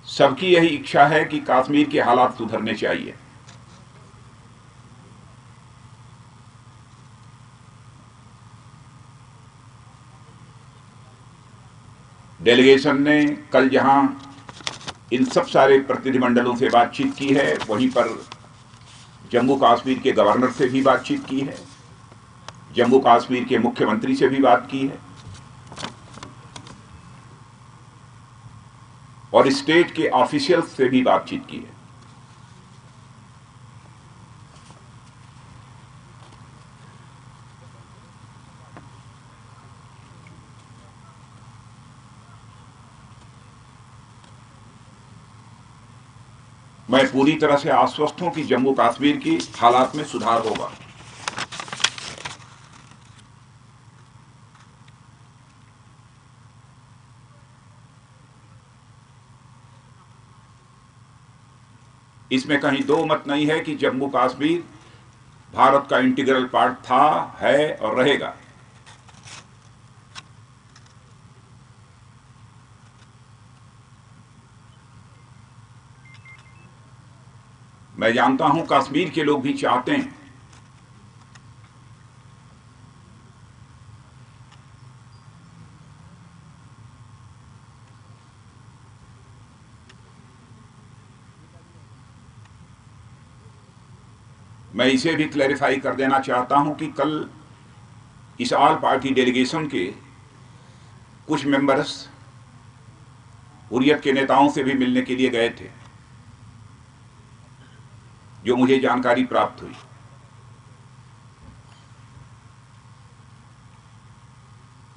सबकी यही इच्छा है कि कश्मीर के हालात सुधरने चाहिए। डेलीगेशन ने कल जहां इन सब सारे प्रतिनिधिमंडलों से बातचीत की है, वहीं पर जम्मू कश्मीर के गवर्नर से भी बातचीत की है, जम्मू कश्मीर के मुख्यमंत्री से भी बात की है और स्टेट के ऑफिशियल्स से भी बातचीत की है। मैं पूरी तरह से आश्वस्त हूं कि जम्मू कश्मीर की हालात में सुधार होगा। इसमें कहीं दो मत नहीं है कि जम्मू कश्मीर भारत का इंटीग्रल पार्ट था, है और रहेगा। मैं जानता हूं कश्मीर के लोग भी चाहते हैं मैं इसे भी क्लैरिफाई कर देना चाहता हूं कि कल इस ऑल पार्टी डेलीगेशन के कुछ मेंबर्स हुर्रियत के नेताओं से भी मिलने के लिए गए थे, जो मुझे जानकारी प्राप्त हुई।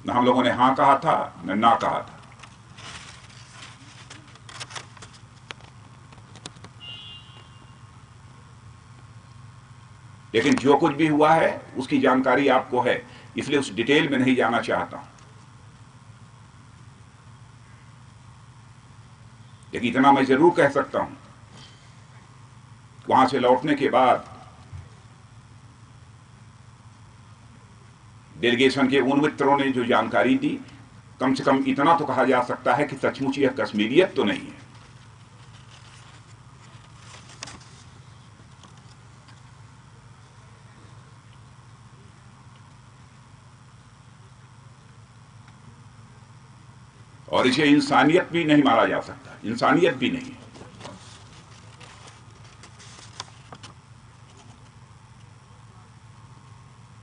न हम लोगों ने हां कहा था न ना कहा था। लेकिन जो कुछ भी हुआ है उसकी जानकारी आपको है, इसलिए उस डिटेल में नहीं जाना चाहता हूं। लेकिन इतना मैं जरूर कह सकता हूं, वहां से लौटने के बाद डेलीगेशन के उन मित्रों ने जो जानकारी दी, कम से कम इतना तो कहा जा सकता है कि सचमुच यह कश्मीरियत तो नहीं है। और इसे इंसानियत भी नहीं माना जा सकता, इंसानियत भी नहीं है।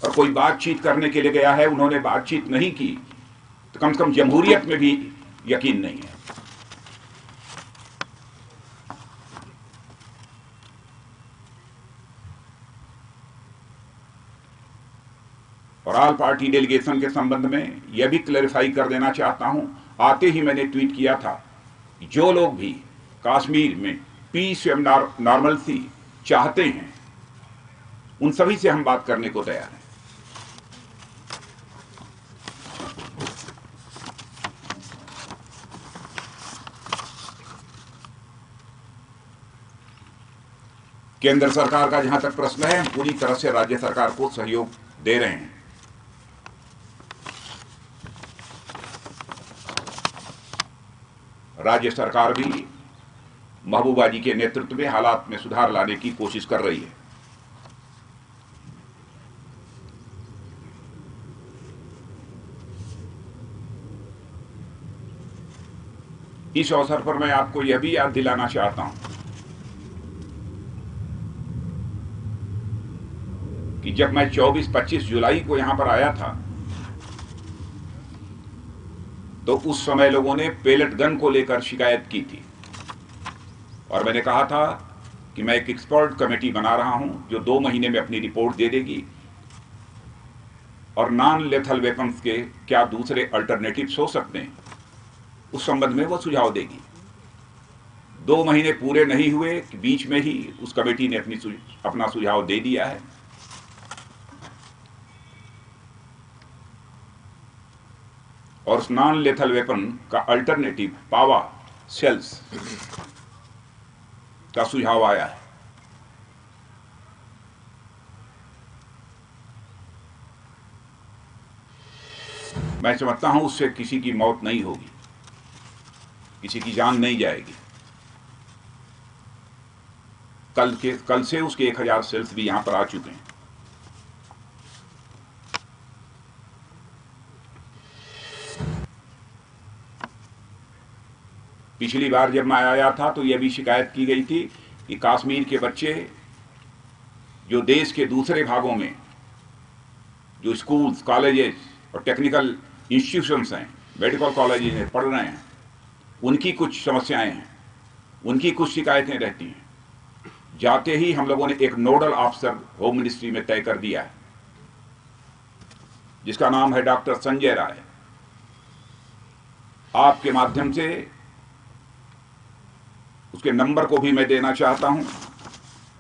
और कोई बातचीत करने के लिए गया है, उन्होंने बातचीत नहीं की, तो कम से कम जमहूरियत में भी यकीन नहीं है। और ऑल पार्टी डेलीगेशन के संबंध में यह भी क्लैरिफाई कर देना चाहता हूं, आते ही मैंने ट्वीट किया था, जो लोग भी कश्मीर में पीस एवं नॉर्मलसी चाहते हैं, उन सभी से हम बात करने को तैयार हैं। केंद्र सरकार का जहां तक प्रश्न है, हम पूरी तरह से राज्य सरकार को सहयोग दे रहे हैं। राज्य सरकार भी महबूबा जी के नेतृत्व में हालात में सुधार लाने की कोशिश कर रही है। इस अवसर पर मैं आपको यह भी याद दिलाना चाहता हूं कि जब मैं 24-25 जुलाई को यहां पर आया था, तो उस समय लोगों ने पेलेट गन को लेकर शिकायत की थी और मैंने कहा था कि मैं एक एक्सपर्ट कमेटी बना रहा हूं जो 2 महीने में अपनी रिपोर्ट दे देगी और नॉन लेथल वेपन्स के क्या दूसरे अल्टरनेटिव्स हो सकते हैं, उस संबंध में वो सुझाव देगी। 2 महीने पूरे नहीं हुए कि बीच में ही उस कमेटी ने अपना सुझाव दे दिया है। और उस नॉन लेथल वेपन का अल्टरनेटिव पावा सेल्स का सुझाव आया है। मैं समझता हूं उससे किसी की मौत नहीं होगी, किसी की जान नहीं जाएगी। कल से उसके 1000 सेल्स भी यहां पर आ चुके हैं। पिछली बार जब मैं आया था तो यह भी शिकायत की गई थी कि कश्मीर के बच्चे जो देश के दूसरे भागों में जो स्कूल्स, कॉलेजेस और टेक्निकल इंस्टीट्यूशंस हैं, मेडिकल कॉलेजेस में पढ़ रहे हैं, उनकी कुछ समस्याएं हैं, उनकी कुछ शिकायतें रहती हैं। जाते ही हम लोगों ने एक नोडल ऑफिसर होम मिनिस्ट्री में तय कर दिया है, जिसका नाम है डॉक्टर संजय राय। आपके माध्यम से उसके नंबर को भी मैं देना चाहता हूं,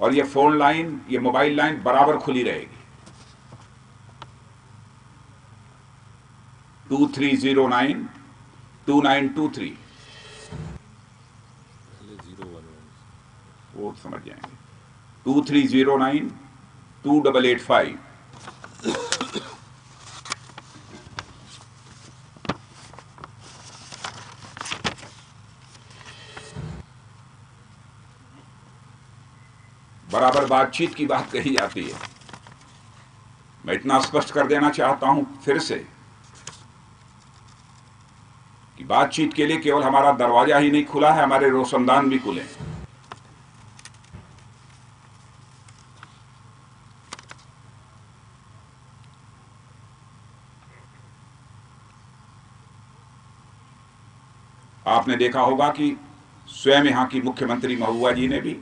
और ये फोन लाइन, ये मोबाइल लाइन बराबर खुली रहेगी। 2309-2923 वो समझ जाएंगे। 2309-2885। बराबर बातचीत की बात कही जाती है। मैं इतना स्पष्ट कर देना चाहता हूं फिर से कि बातचीत के लिए केवल हमारा दरवाजा ही नहीं खुला है, हमारे रोशनदान भी खुले हैं। आपने देखा होगा कि स्वयं यहां की मुख्यमंत्री महुआ जी ने भी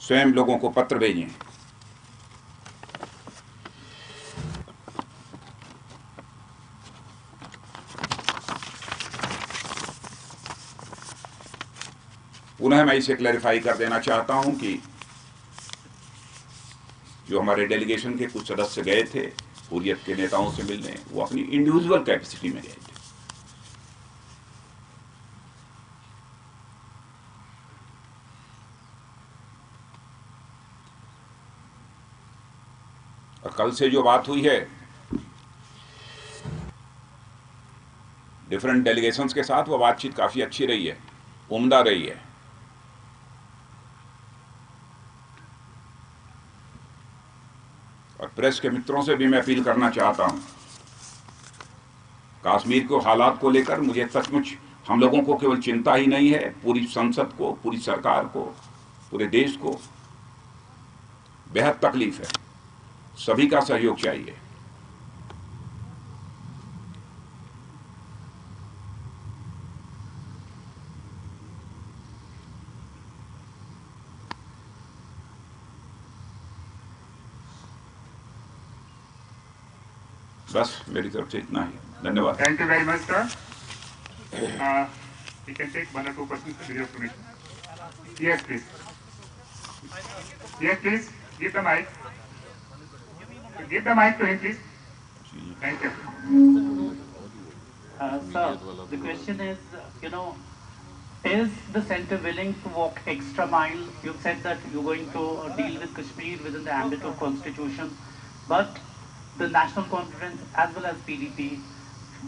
स्वयं लोगों को पत्र भेजे हैं। पुनः मैं इसे क्लैरिफाई कर देना चाहता हूं कि जो हमारे डेलीगेशन के कुछ सदस्य गए थे हुर्रियत के नेताओं से मिलने, वो अपनी इंडिविजुअल कैपेसिटी में गए थे। और कल से जो बात हुई है डिफरेंट डेलीगेशंस के साथ, वो बातचीत काफी अच्छी रही है, उम्दा रही है। और प्रेस के मित्रों से भी मैं अपील करना चाहता हूं, कश्मीर के हालात को लेकर मुझे सचमुच हम लोगों को केवल चिंता ही नहीं है, पूरी संसद को, पूरी सरकार को, पूरे देश को बेहद तकलीफ है। सभी का सहयोग चाहिए। बस मेरी तरफ से इतना ही, धन्यवाद। Thank you very much sir. You can take 1 or 2 questions with your permission. Yes, please. Yes, please. Give the mic. Give the mic to him, please. Thank you. Sir, the question is, is the center willing to walk extra mile? You've said that you're going to deal with Kashmir within the ambit of constitution, but the National Conference as well as PDP,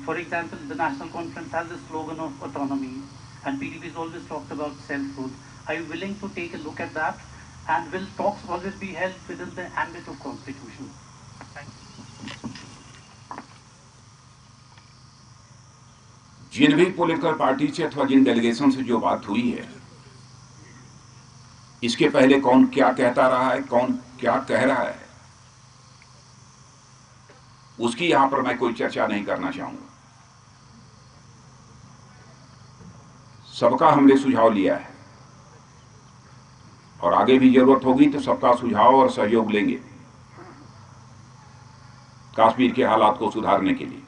for example, the National Conference has the slogan of autonomy, and PDP has always talked about self-rule. Are you willing to take a look at that? And will talks always be held within the ambit of constitution? Thank you. जिन भी political party से अथवा जिन delegation से जो बात हुई है, इसके पहले कौन क्या कहता रहा है, कौन क्या कह रहा है, उसकी यहां पर मैं कोई चर्चा नहीं करना चाहूंगा। सबका हमने सुझाव लिया है और आगे भी जरूरत होगी तो सबका सुझाव और सहयोग लेंगे कश्मीर के हालात को सुधारने के लिए।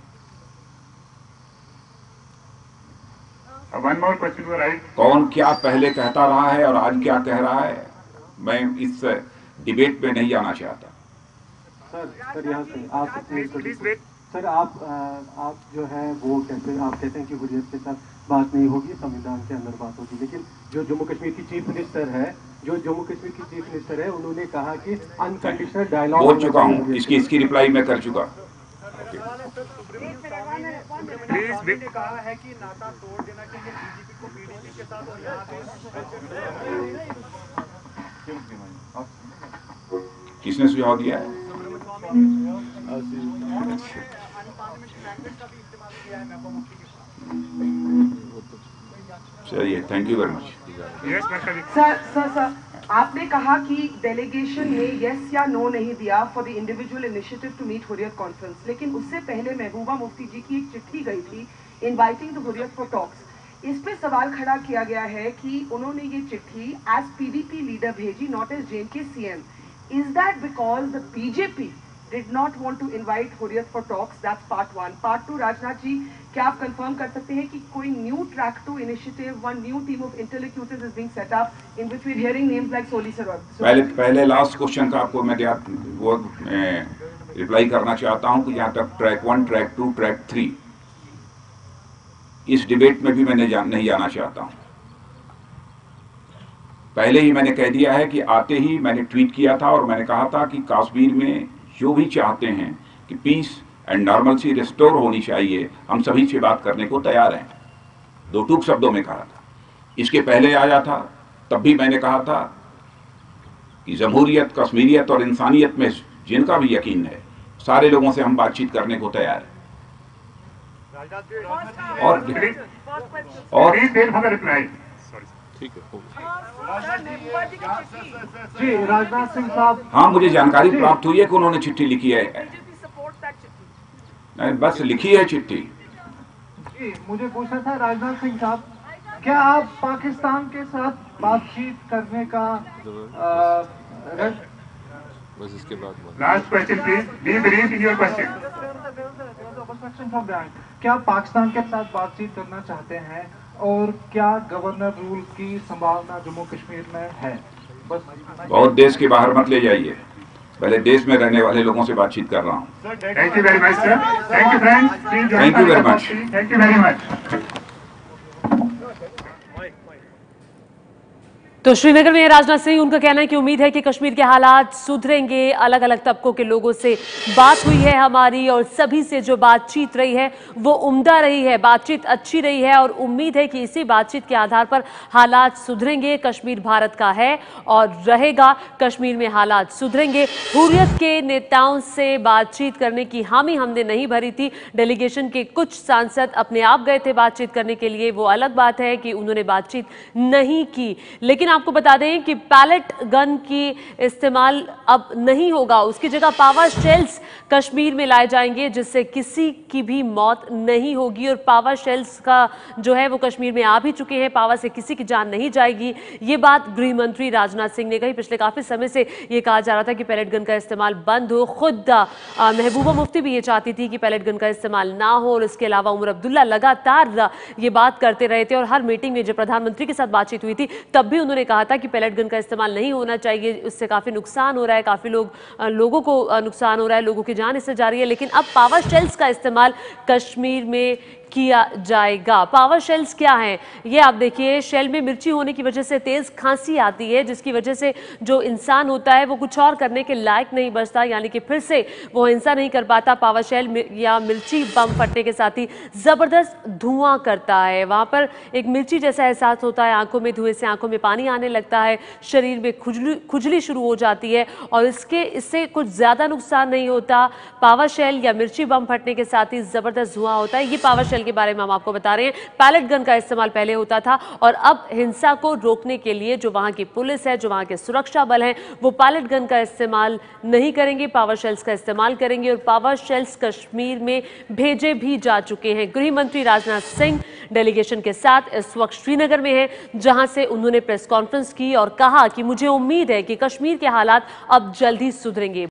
One more question for right. कौन क्या पहले कहता रहा है और आज क्या कह रहा है, मैं इस डिबेट में नहीं जाना चाहता। सर यहाँ से आप सर आप जो है वो आप कहते हैं कि हुर्रियत के साथ बात नहीं होगी, संविधान के अंदर बात होगी, लेकिन जो जम्मू कश्मीर की चीफ मिनिस्टर है उन्होंने कहा कि अनकंडीशनल डायलॉग बोल चुका हूँ, इसकी रिप्लाई मैं कर चुका। प्लीज कहा है कि नाता तोड़ देना चाहिए बीजेपी को पीडीपी के साथ और यहाँ पे किसने सुझाव दिया है? चलिए, thank you very much. Sir आपने कहा कि डेलीगेशन ने यस या नो नहीं दिया for the individual initiative to meet Hurriyat conference, लेकिन उससे पहले महबूबा मुफ्ती जी की एक चिट्ठी गई थी inviting the Hurriyat for talks. इस पे सवाल खड़ा किया गया है कि उन्होंने ये चिट्ठी एज पीडीपी लीडर भेजी, not as J and K CM. Is that because the BJP did not want to invite Hurriyat for talks? That's part one. Part two, Rajnath ji, क्या आप कंफर्म कर सकते हैं कि कोई new track two initiative, one new team of intellectuals is being set up in which we are hearing names like Soli sir? पहले last question का आपको मैं वो रिप्लाई करना चाहता हूं कि यहाँ तक ट्रैक 1, ट्रैक 2, ट्रैक 3 इस डिबेट में भी मैं नहीं जाना चाहता हूं। पहले ही मैंने कह दिया है कि आते ही मैंने ट्वीट किया था और मैंने कहा था कि कश्मीर में जो भी चाहते हैं कि पीस एंड नॉर्मलसी रिस्टोर होनी चाहिए, हम सभी से बात करने को तैयार हैं। दो टूक शब्दों में कहा था। इसके पहले आया था, तब भी मैंने कहा था कि जमहूरियत, कश्मीरियत और इंसानियत में जिनका भी यकीन है, सारे लोगों से हम बातचीत करने को तैयार हैं। और जी राजनाथ सिंह साहब, हाँ, मुझे जानकारी प्राप्त हुई है कि उन्होंने चिट्ठी लिखी है। नहीं, बस लिखी है चिट्ठी। जी मुझे पूछना था राजनाथ सिंह साहब, क्या आप पाकिस्तान के साथ बातचीत करने का बस इसके बाद last question please, B brief in your question. क्या पाकिस्तान के साथ बातचीत करना चाहते हैं और क्या गवर्नर रूल की संभावना जम्मू कश्मीर में है? बस बहुत देश के बाहर मत ले जाइए, पहले देश में रहने वाले लोगों से बातचीत कर रहा हूँ। Thank you very much sir. Thank you friends, thank you very much. Thank you very much. तो श्रीनगर में राजनाथ सिंह, उनका कहना है कि उम्मीद है कि कश्मीर के हालात सुधरेंगे। अलग अलग तबकों के लोगों से बात हुई है हमारी और सभी से जो बातचीत रही है वो उम्दा रही है, बातचीत अच्छी रही है और उम्मीद है कि इसी बातचीत के आधार पर हालात सुधरेंगे। कश्मीर भारत का है और रहेगा, कश्मीर में हालात सुधरेंगे। हुर्रियत के नेताओं से बातचीत करने की हामी हमने नहीं भरी थी। डेलीगेशन के कुछ सांसद अपने आप गए थे बातचीत करने के लिए, वो अलग बात है कि उन्होंने बातचीत नहीं की। लेकिन आपको बता दें कि पैलेट गन की इस्तेमाल अब नहीं होगा, उसकी जगह पावर शेल्स कश्मीर में लाए जाएंगे जिससे किसी की भी मौत नहीं होगी। और पावर शेल्स का जो है वो कश्मीर में आ भी चुके हैं, पावर से किसी की जान नहीं जाएगी। ये बात गृह मंत्री राजनाथ सिंह ने कही। पिछले काफी समय से ये कहा जा रहा था कि पैलेट गन का इस्तेमाल बंद हो। खुद महबूबा मुफ्ती भी ये चाहती थी कि पैलेट गन का इस्तेमाल ना हो और इसके अलावा उमर अब्दुल्ला लगातार ये बात करते रहे थे। और हर मीटिंग में जब प्रधानमंत्री के साथ बातचीत हुई थी तब भी उन्होंने कहा था कि पैलेट गन का इस्तेमाल नहीं होना चाहिए, उससे काफी नुकसान हो रहा है, काफी लोगों को नुकसान हो रहा है, लोगों की जान इससे जा रही है। लेकिन अब पावर शेल्स का इस्तेमाल कश्मीर में किया जाएगा। पावर शेल्स क्या हैं ये आप देखिए। शेल में मिर्ची होने की वजह से तेज खांसी आती है, जिसकी वजह से जो इंसान होता है वो कुछ और करने के लायक नहीं बचता, यानी कि फिर से वो हिंसा नहीं कर पाता। पावर शेल या मिर्ची बम फटने के साथ ही जबरदस्त धुआं करता है, वहां पर एक मिर्ची जैसा एहसास होता है, आंखों में धुएं से आंखों में पानी आने लगता है, शरीर में खुजली शुरू हो जाती है। और इससे कुछ ज्यादा नुकसान नहीं होता। पावर शेल या मिर्ची बम फटने के साथ ही जबरदस्त धुआं होता है। ये पावर शेल के बारे में हम आपको बता रहे हैं। पैलेट गन का इस्तेमाल पहले होता था और अब हिंसा को रोकने के लिए जो वहां की पुलिस है, जो वहां के सुरक्षा बल हैं, वो पैलेट गन का इस्तेमाल नहीं करेंगे, पावर शेल्स का इस्तेमाल करेंगे। और पावर शेल्स कश्मीर में भेजे भी जा चुके हैं। गृह मंत्री राजनाथ सिंह डेलीगेशन के साथ इस वक्त श्रीनगर में हैं, जहां से उन्होंने प्रेस कॉन्फ्रेंस की और कहा कि मुझे उम्मीद है कि कश्मीर के हालात अब जल्द ही सुधरेंगे।